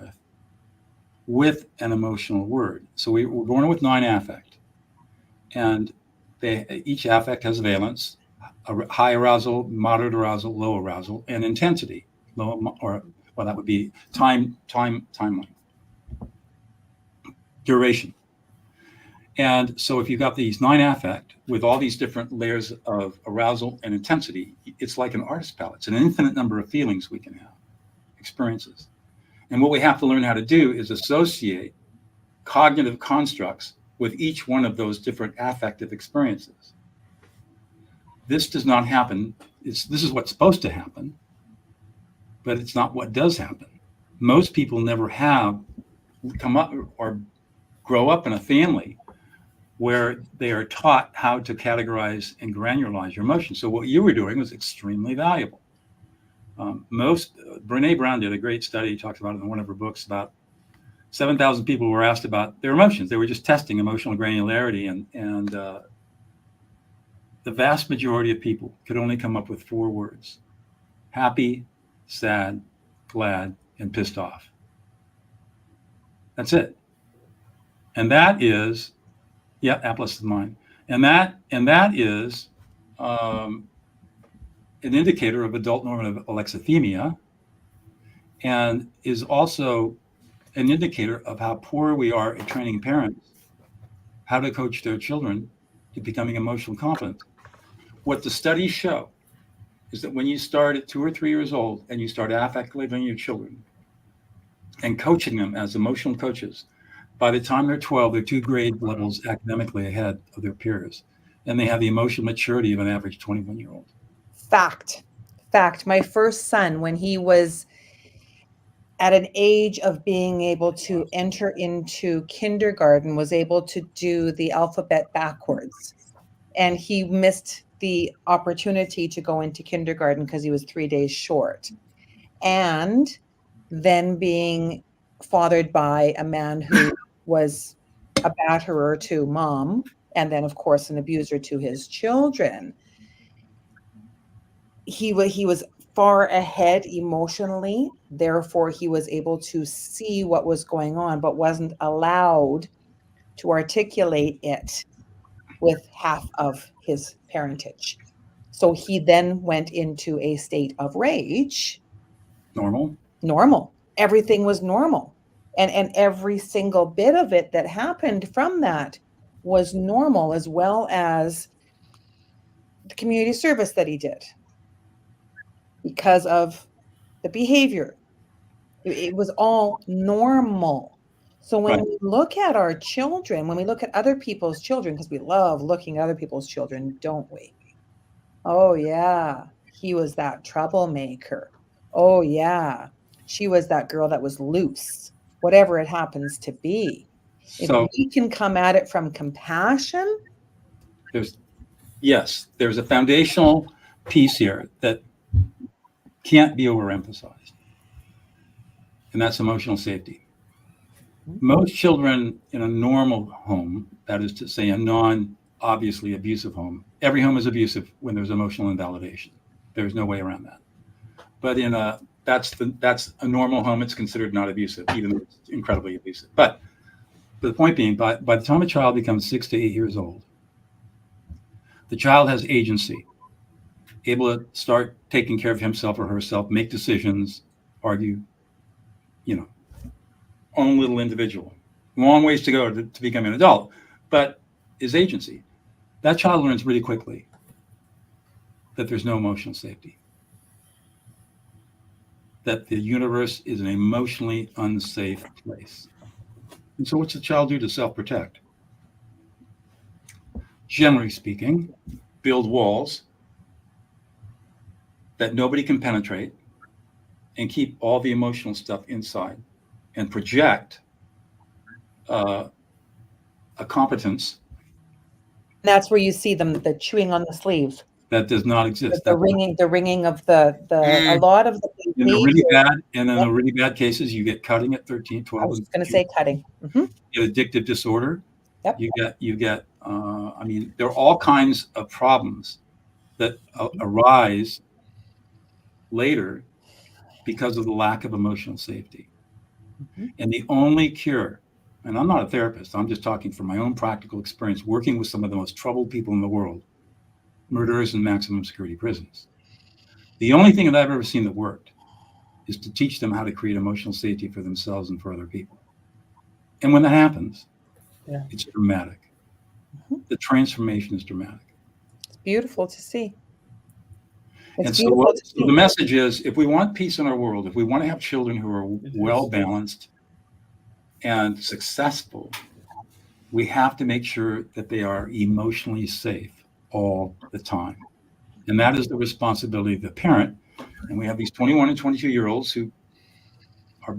with an emotional word. So we're born with 9 affect. And each affect has valence: high arousal, moderate arousal, low arousal, and intensity. That would be timeline, duration. And so if you've got these 9 affect with all these different layers of arousal and intensity, it's like an artist palette. It's an infinite number of feelings we can have, experiences. And what we have to learn how to do is associate cognitive constructs with each one of those different affective experiences. This does not happen. This is what's supposed to happen, but it's not what does happen. Most people never have come up or grow up in a family where they are taught how to categorize and granularize your emotions. So what you were doing was extremely valuable. Brene Brown did a great study, talks about it in one of her books, about 7,000 people were asked about their emotions. They were just testing emotional granularity, and the vast majority of people could only come up with 4 words: happy, sad, glad, and pissed off. That's it. And that is, Atlas is mine. And that is an indicator of adult normative alexithymia, and is also an indicator of how poor we are at training parents how to coach their children to becoming emotional competent. What the studies show is that when you start at 2 or 3 years old and you start affectively your children and coaching them as emotional coaches, by the time they're 12, they're 2 grade levels academically ahead of their peers, and they have the emotional maturity of an average 21-year-old. Fact. My first son, when he was at an age of being able to enter into kindergarten, was able to do the alphabet backwards. And he missed the opportunity to go into kindergarten because he was 3 days short. And then being fathered by a man who was a batterer to mom, and then, of course, an abuser to his children. He was far ahead emotionally, therefore he was able to see what was going on, but wasn't allowed to articulate it with half of his parentage. So he then went into a state of rage. Normal. Everything was normal. And every single bit of it that happened from that was normal, as well as the community service that he did, because of the behavior. It was all normal. So when we look at our children, when we look at other people's children, because we love looking at other people's children, don't we? Oh, yeah, he was that troublemaker. Oh, yeah, she was that girl that was loose, whatever it happens to be. So, if we can come at it from compassion. There's a foundational piece here that can't be overemphasized, and that's emotional safety. Most children in a normal home, that is to say a non-obviously abusive home, every home is abusive when there's emotional invalidation. There's no way around that. But that's a normal home, it's considered not abusive, even though it's incredibly abusive. But the point being, by the time a child becomes 6 to 8 years old, the child has agency, able to start taking care of himself or herself, make decisions, argue, own little individual. Long ways to go to become an adult, but is agency. That child learns really quickly that there's no emotional safety, that the universe is an emotionally unsafe place. And so what's the child do to self-protect? Generally speaking, build walls that nobody can penetrate and keep all the emotional stuff inside and project a competence. That's where you see them, the chewing on the sleeve. That does not exist. The ringing of the a lot of the in the really bad cases, you get cutting at 13, 12. I was going to say cutting. You get addictive disorder. Yep. You get there are all kinds of problems that arise later because of the lack of emotional safety. And the only cure, and I'm not a therapist, I'm just talking from my own practical experience working with some of the most troubled people in the world, murderers in maximum security prisons. The only thing that I've ever seen that worked is to teach them how to create emotional safety for themselves and for other people. And when that happens, it's dramatic. the transformation is dramatic. It's beautiful to see. And so the message is, if we want peace in our world, if we want to have children who are well-balanced and successful, we have to make sure that they are emotionally safe all the time. And that is the responsibility of the parent. And we have these 21 and 22-year-olds who are,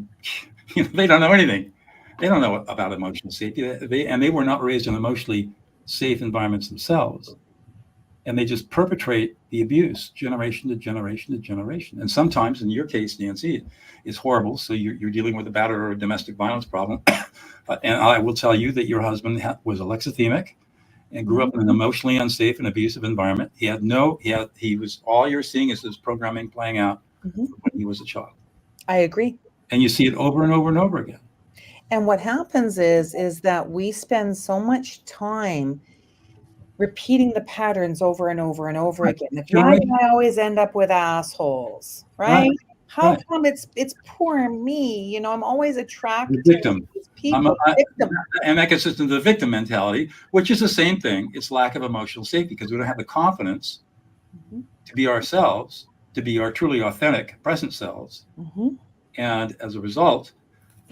they don't know anything. They don't know about emotional safety. They were not raised in emotionally safe environments themselves. And they just perpetrate the abuse generation to generation to generation. And sometimes, in your case, Nancy, it's horrible. So you're dealing with a battered or domestic violence problem. And I will tell you that your husband was alexithemic and grew up in an emotionally unsafe and abusive environment. He was, all you're seeing is his programming playing out when he was a child. I agree. And you see it over and over and over again. And what happens is that we spend so much time repeating the patterns over and over and over again. Why do I always end up with assholes, right? How come it's poor me? I'm always attracted the victim. To these people. And that gets us into the victim mentality, which is the same thing. It's lack of emotional safety because we don't have the confidence to be ourselves, to be our truly authentic present selves. And as a result,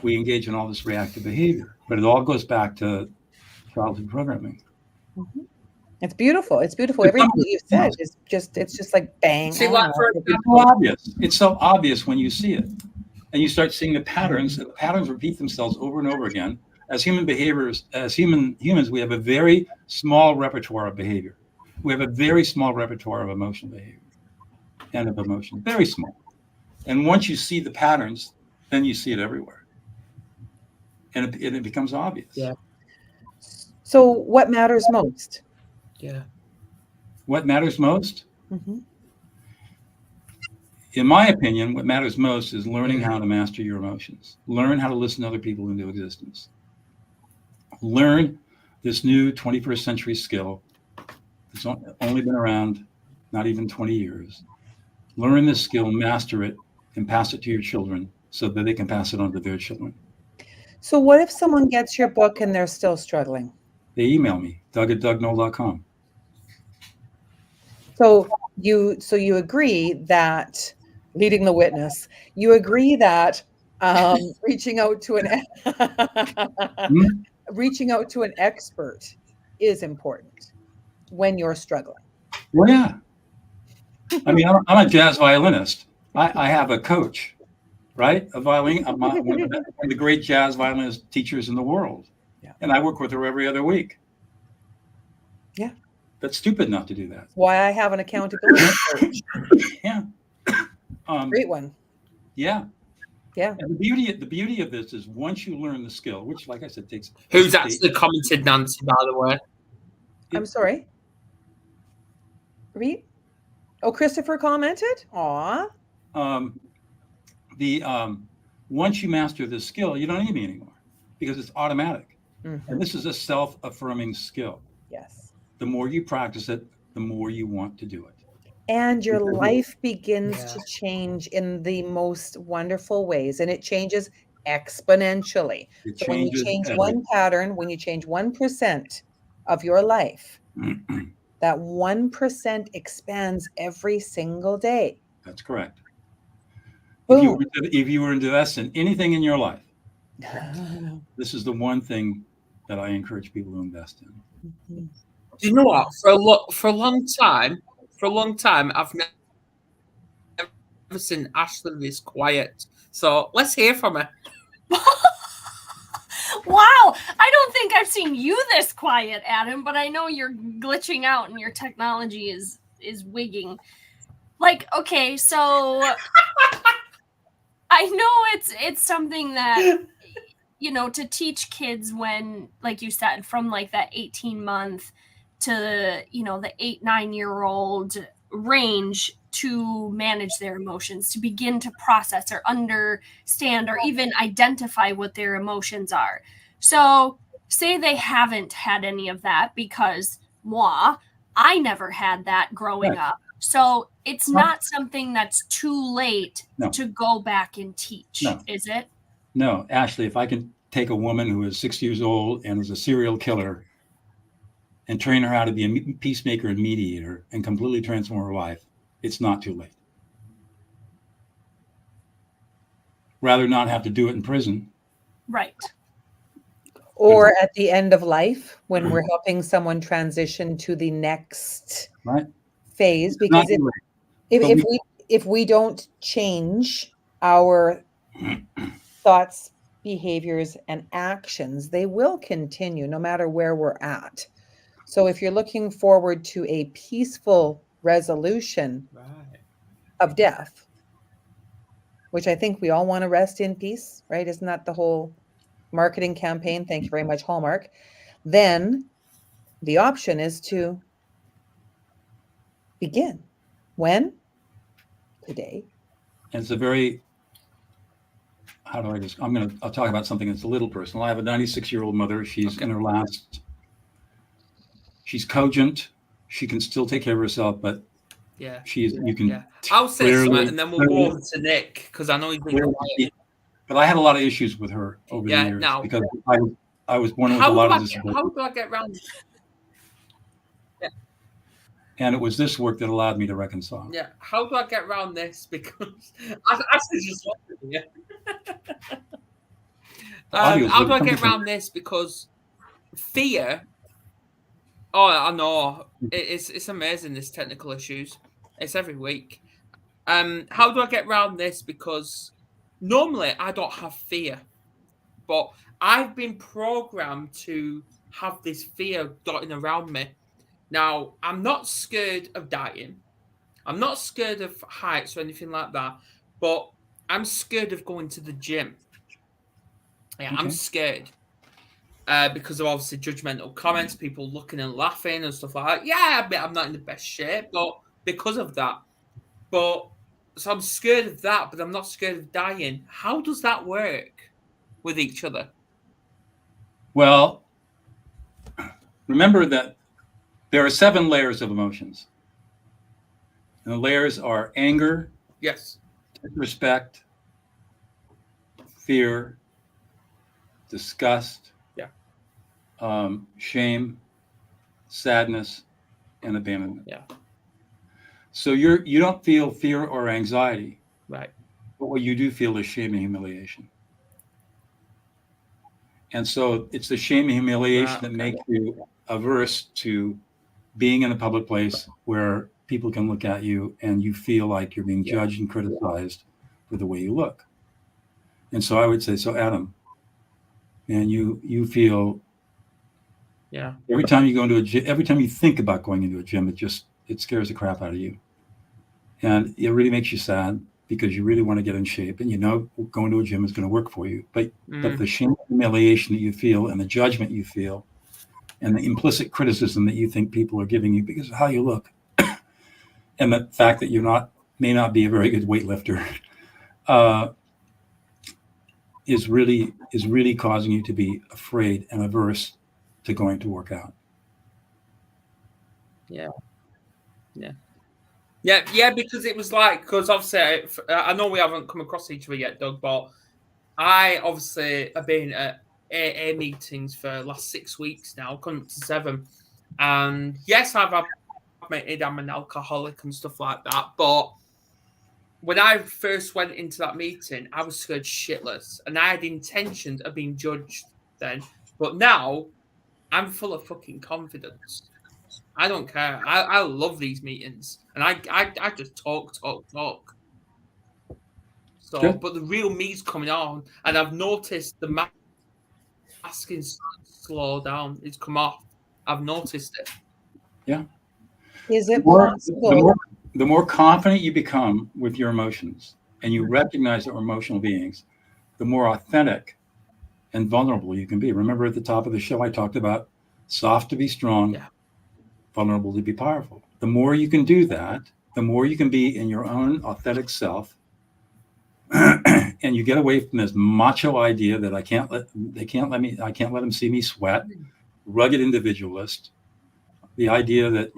we engage in all this reactive behavior. But it all goes back to childhood programming. It's beautiful. It's beautiful. Everything that you've said is just like bang. It's so obvious. It's so obvious when you see it. And you start seeing the patterns, and the patterns repeat themselves over and over again. As humans, we have a very small repertoire of behavior. We have a very small repertoire of emotional behavior and of emotion, very small. And once you see the patterns, then you see it everywhere. And it becomes obvious. Yeah. So what matters most? Yeah. What matters most? In my opinion, what matters most is learning how to master your emotions. Learn how to listen to other people into existence. Learn this new 21st century skill that's only been around not even 20 years. Learn this skill, master it, and pass it to your children so that they can pass it on to their children. So what if someone gets your book and they're still struggling? They email me, doug@dougnoll.com. So you agree that, leading the witness, you agree that reaching out to an expert is important when you're struggling. Well, yeah. I mean, I'm a jazz violinist. I have a coach, right? A violin. I'm one of the great jazz violinist teachers in the world. Yeah. And I work with her every other week. Yeah. That's stupid not to do that. That's why I have an accountability coach. Yeah. Great one. Yeah. Yeah. And the beauty of this is once you learn the skill, which, like I said, takes. Who's actually commented, Nancy, by the way? I'm sorry. Read. Oh, Christopher commented. Aw. Once you master this skill, you don't need me anymore because it's automatic. And this is a self-affirming skill. Yes. The more you practice it, the more you want to do it. And your life begins to change in the most wonderful ways, and it changes exponentially. So when you change one pattern, when you change 1% of your life, that 1% expands every single day. That's correct. If you were to invest in anything in your life, this is the one thing that I encourage people to invest in. Do you know what? For a long time, I've never seen Ashly this quiet. So let's hear from her. Wow, I don't think I've seen you this quiet, Adam, but I know you're glitching out and your technology is wigging. Like, okay, so I know it's something that, to teach kids when, like you said, from like that 18-month to, the 8-9-year-old range to manage their emotions, to begin to process or understand or even identify what their emotions are. So say they haven't had any of that because I never had that growing up. So it's not something that's too late to go back and teach, is it? No, Ashly, if I can take a woman who is 6 years old and is a serial killer and train her how to be a peacemaker and mediator and completely transform her life, it's not too late. Rather not have to do it in prison. Right. Or at the end of life when we're helping someone transition to the next Right. phase. It's Because not too late. if we don't change our thoughts, behaviors, and actions, they will continue no matter where we're at. So if you're looking forward to a peaceful resolution of death, which I think we all want to rest in peace, right? Isn't that the whole marketing campaign? Thank you very much, Hallmark. Then the option is to begin. When? Today. And it's a very, how do I just, I'll talk about something that's a little personal. I have a 96-year-old mother. She's in her last, she's cogent. She can still take care of herself, but you can. I'll say something and then we'll go over to Nick because I know he's been quiet. But I had a lot of issues with her over the years because I was born with a lot of disabilities. How do I get around? Yeah. And it was this work that allowed me to reconcile. Yeah. How do I get around this? Because I just yeah. How do I get around this? Because fear. Oh, I know. It's amazing, this technical issues. It's every week. How do I get around this? Because normally I don't have fear, but I've been programmed to have this fear dotting around me. Now, I'm not scared of dying. I'm not scared of heights or anything like that, but I'm scared of going to the gym. Yeah, okay. I'm scared. Because of obviously judgmental comments, people looking and laughing and stuff like that. Yeah, I'm not in the best shape, but because of that. So I'm scared of that, but I'm not scared of dying. How does that work with each other? Well, remember that there are 7 layers of emotions. And the layers are anger, yes, disrespect, fear, disgust, shame, sadness, and abandonment. Yeah. So you don't feel fear or anxiety. Right. But what you do feel is shame and humiliation. And so it's the shame and humiliation that make you averse to being in a public place where people can look at you and you feel like you're being judged and criticized for the way you look. And so I would say, so Adam, and you feel, every time you go into a gym, every time you think about going into a gym, it scares the crap out of you. And it really makes you sad because you really want to get in shape and you know going to a gym is going to work for you. But the shame and humiliation that you feel and the judgment you feel and the implicit criticism that you think people are giving you because of how you look and the fact that you may not be a very good weightlifter is really causing you to be afraid and averse to going to work out. Because it was like, because obviously I know we haven't come across each other yet, Doug, but I obviously have been at AA meetings for the last 6 weeks now, coming to 7, and yes, I've admitted I'm an alcoholic and stuff like that, but when I first went into that meeting, I was scared shitless, and I had intentions of being judged then. But now, I'm full of fucking confidence. I don't care. I love these meetings, and I just talk. So, good. But the real me's coming on, and I've noticed the masking slow down. It's come off. I've noticed it. Yeah. Is it possible? The more confident you become with your emotions and you recognize that we're emotional beings, the more authentic and vulnerable you can be. Remember at the top of the show, I talked about soft to be strong, vulnerable to be powerful. The more you can do that, the more you can be in your own authentic self. And you get away from this macho idea that I can't let them see me sweat, rugged individualist. The idea that,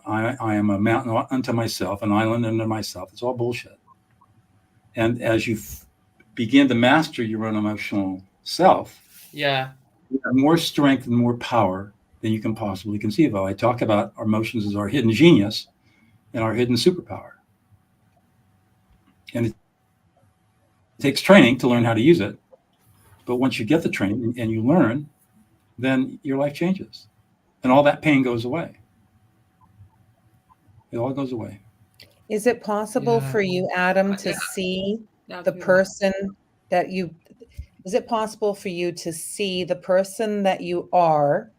I am a mountain unto myself, an island unto myself. It's all bullshit. And as you begin to master your own emotional self, you have more strength and more power than you can possibly conceive of. I talk about our emotions as our hidden genius and our hidden superpower. And it takes training to learn how to use it. But once you get the training and you learn, then your life changes. And all that pain goes away. It all goes away. Is it possible for you, Adam, to see the person that you, is it possible for you to see the person that you are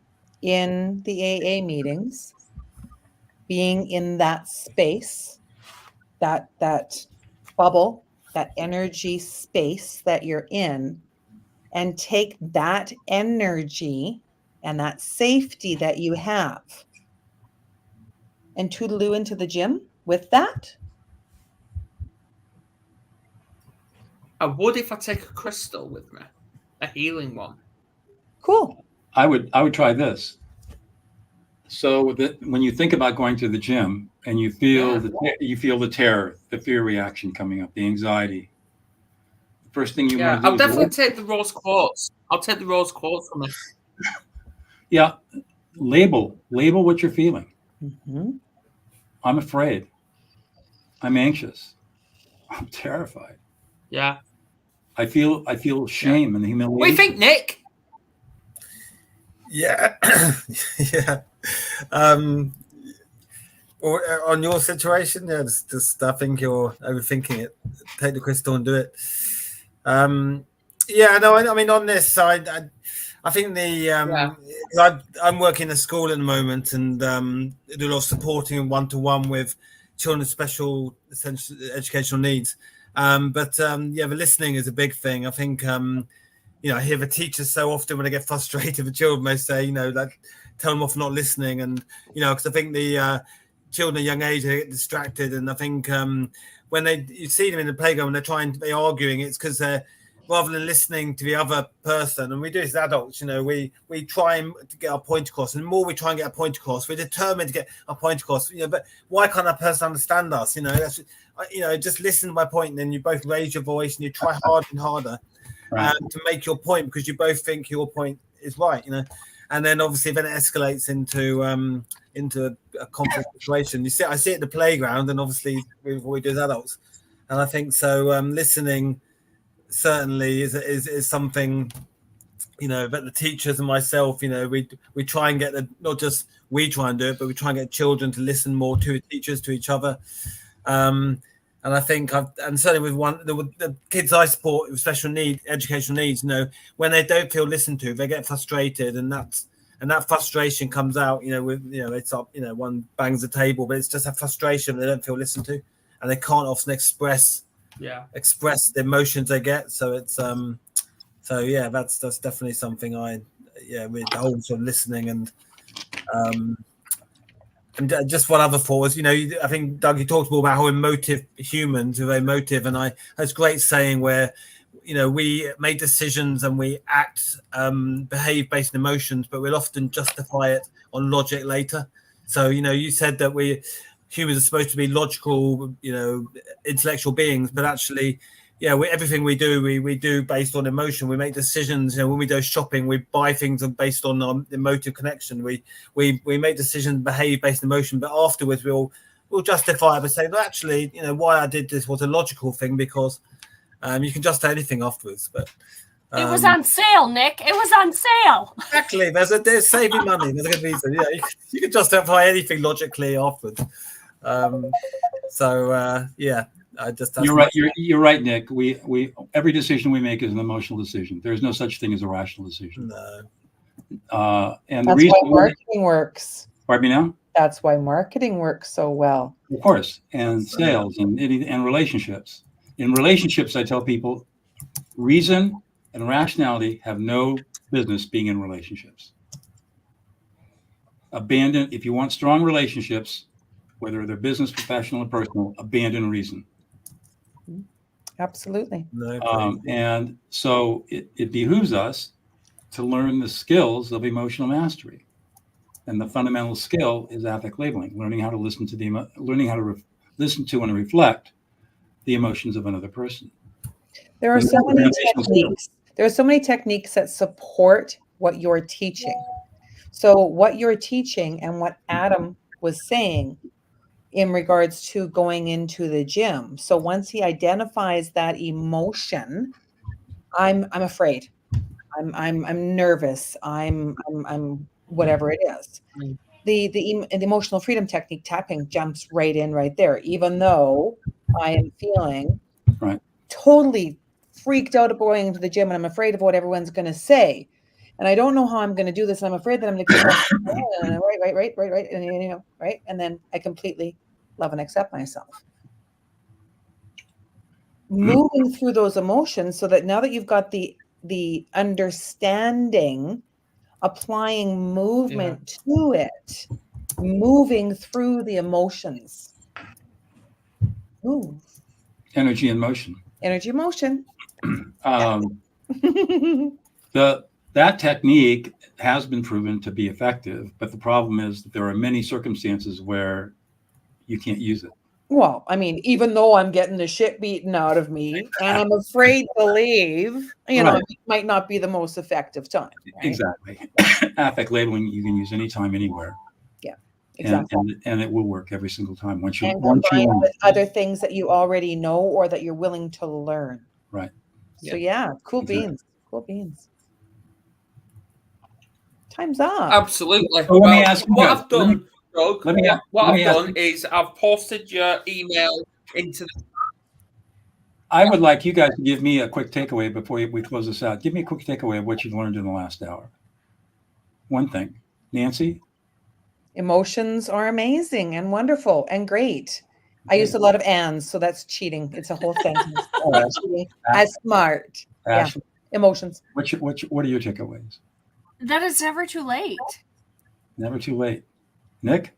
in the AA meetings, being in that space, that bubble, that energy space that you're in, and take that energy and that safety that you have and toodaloo into the gym with that? I would if I take a crystal with me, a healing one. Cool. I would try this. So when you think about going to the gym and you feel the terror, the fear reaction coming up, the anxiety, the first thing you want to do I'll definitely take the rose quartz. I'll take the rose quartz from it. Yeah, label what you're feeling. Mm-hmm. I'm afraid. I'm anxious. I'm terrified. Yeah. I feel shame and humiliation. What do you think, Nick? Yeah. Yeah. Or on your situation, yeah, just I think you're overthinking it. Take the crystal and do it. Yeah, no, I mean on this side, I think I'm working in a school at the moment and do a lot of supporting one-to-one with children with special essential educational needs. The listening is a big thing. I think I hear the teachers so often when I get frustrated with children, they say, like tell them off not listening, and because I think the children at a young age, they get distracted, and I think when you see them in the playground when they're arguing, it's because they're rather than listening to the other person, and we do as adults, we try to get our point across, and the more we try and get a point across, we're determined to get our point across, but why can't that person understand us? That's, just listen to my point, and then you both raise your voice and you try harder and harder to make your point because you both think your point is right, and then obviously then it escalates into a conflict situation. I see it at the playground, and obviously what we do as adults, and I think so. Listening certainly is something, but the teachers and myself, we try and get not just we try and do it, but we try and get children to listen more to teachers, to each other. And I think and certainly with the kids I support with special educational needs, when they don't feel listened to, they get frustrated, and that frustration comes out, it's up, one bangs the table, but it's just a frustration. They don't feel listened to, and they can't often express the emotions they get. So it's that's definitely something with the whole sort of listening and just one other thought was, I think Doug, you talked more about how emotive humans are very emotive, and that's great saying where we make decisions and we act, behave based on emotions, but we'll often justify it on logic later. So you said that humans are supposed to be logical, intellectual beings, but actually, everything we do based on emotion. We make decisions. When we go shopping, we buy things based on our emotive connection. We make decisions, behave based on emotion, but afterwards we'll justify it by saying, well, actually, why I did this was a logical thing because you can justify anything afterwards. But it was on sale, Nick. It was on sale. Exactly. There's saving money. There's a good reason. You can justify anything logically afterwards. You're right. You're right, Nick. We every decision we make is an emotional decision. There's no such thing as a rational decision. No. And that's why marketing works. Pardon me now? That's why marketing works so well. Of course, and sales and relationships. In relationships, I tell people, reason and rationality have no business being in relationships. If you want strong relationships, whether they're business, professional, or personal, abandon reason. Absolutely. And so it behooves us to learn the skills of emotional mastery. And the fundamental skill is affect labeling, learning how to listen to listen to and reflect the emotions of another person. There are so many techniques. There are so many techniques that support what you're teaching. So what you're teaching and what Adam was saying in regards to going into the gym. So once he identifies that emotion, I'm afraid. I'm nervous. I'm whatever it is. Mm. The emotional freedom technique tapping jumps right in right there, even though I am feeling Right. totally freaked out about going into the gym and I'm afraid of what everyone's going to say. And I don't know how I'm going to do this. I'm afraid that I'm going to keep right. And, you know, right. And then I completely love and accept myself. Moving through those emotions so that now that you've got the understanding, applying movement to it, moving through the emotions. Move. Energy and motion. Energy, motion. That technique has been proven to be effective, but the problem is that there are many circumstances where you can't use it. Well, I mean, even though I'm getting the shit beaten out of me and I'm afraid to leave, you know, Right. it might not be the most effective time. Right? Exactly. Affect labeling you can use anytime, anywhere. Yeah, exactly. And it will work every single time once you And learn with other things that you already know or that you're willing to learn. Right. So yeah, cool Exactly. beans. Cool beans. Time's up. Absolutely. So let me ask you what guys, I've done, Doug, let me ask is I've posted your email into the. I would like you guys to give me a quick takeaway before we close this out. Give me a quick takeaway of what you've learned in the last hour. One thing. Nancy? Emotions are amazing and wonderful and great. I used a lot of ands, so that's cheating. It's a whole sentence. Cheating. As smart. Ashly, yeah. Emotions. what are your takeaways? That it's never too late. Never too late. Nick?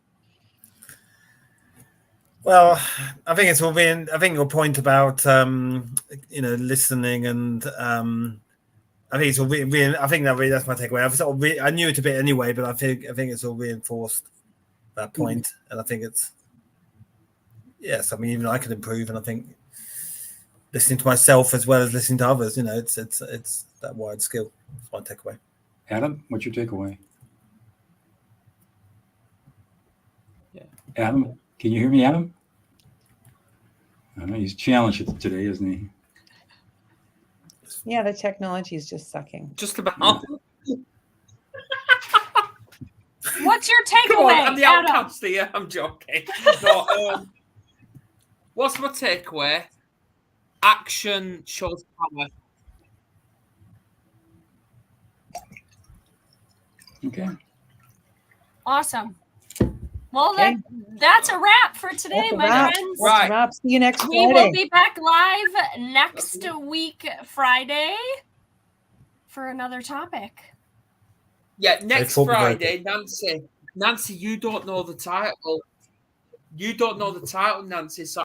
Well, I think it's all been. I think your point about listening and I think it's all I think that's my takeaway. I knew it a bit anyway, but I think it's all reinforced that point, and I think it's yes. I mean, even I can improve, and I think listening to myself as well as listening to others, you know, it's that wide skill. That's my takeaway. Adam, what's your takeaway? Yeah. Adam, can you hear me, Adam? I know he's challenged today, isn't he? Yeah, the technology is just sucking. Just about. What's your Come on, takeaway, I'm the Adam? outcast here. I'm joking. No, what's my takeaway? Action shows power. Okay. Awesome. Well, that's a wrap for today, my friends. Right. Wrap. See you next We Friday. will be back live next week, Friday, for another topic. Yeah, next Friday, Nancy, you don't know the title. You don't know the title, Nancy. So